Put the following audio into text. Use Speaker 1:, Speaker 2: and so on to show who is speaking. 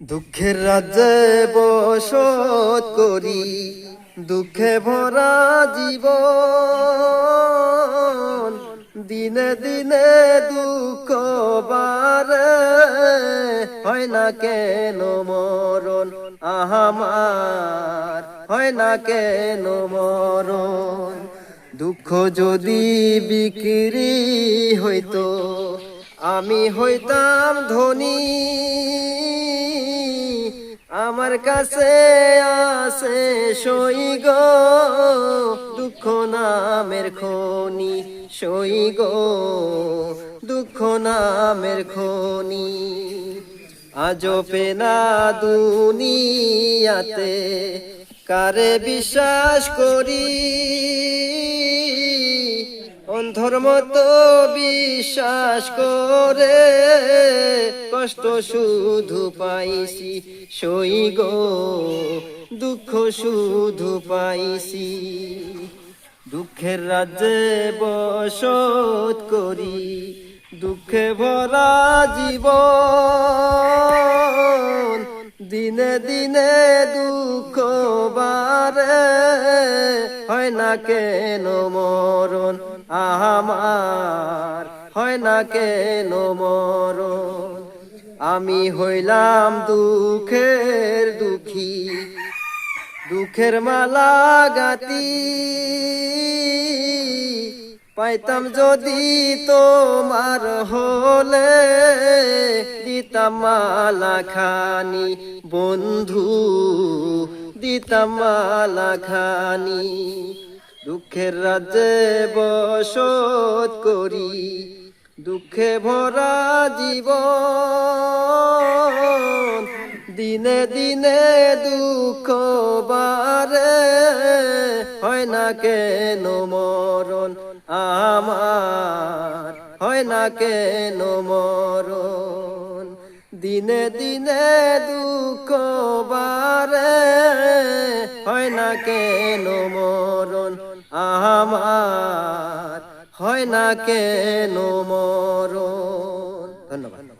Speaker 1: দুঃখের রাজ্যে বসত করি, দুঃখে ভরা জীবন। দিনে দিনে দুঃখ বাড়ে, হয় না কেন মরণ আহামার, হয় না কেন মরণ। দুঃখ যদি বিক্রি হইতো, আমি হইতাম ধনী। আমার কাছে আছে সই গো, দুঃখ নামের খনি, সই গো দুঃখ নামের খনি। আজো পেনা দুনিয়াতে কারে বিশ্বাস করি, অন্ধর মতো বিশ্বাস করে কষ্ট শুধু পাইছি, সই গো দুঃখ শুধু পাইছি। দুঃখের রাজ্যে বসত করি, দুঃখে ভরা জীবন। দিনে দিনে দুঃখ বাড়ে, হয় না কেন মরণ আমার, হয় না কেন মরণ। আমি হইলাম দুঃখের দুঃখী, দুঃখের মালা গাতি। পাইতাম যদি তোমার হলে, দিতাম মালা খানি বন্ধু, দিতাম মালা খানি। দুঃখের রাজ্যে বসত করি, দুঃখে ভরা জীবন। দিনে দিনে দুঃখ বাড়ে, হয় না কেন মরণ আমার, হয় না কেন মরণ। দিনে দিনে দুঃখ বাড়ে, হয় না কেন মরণ আমার, হয় না কেন মরণ। ধন্যবাদ।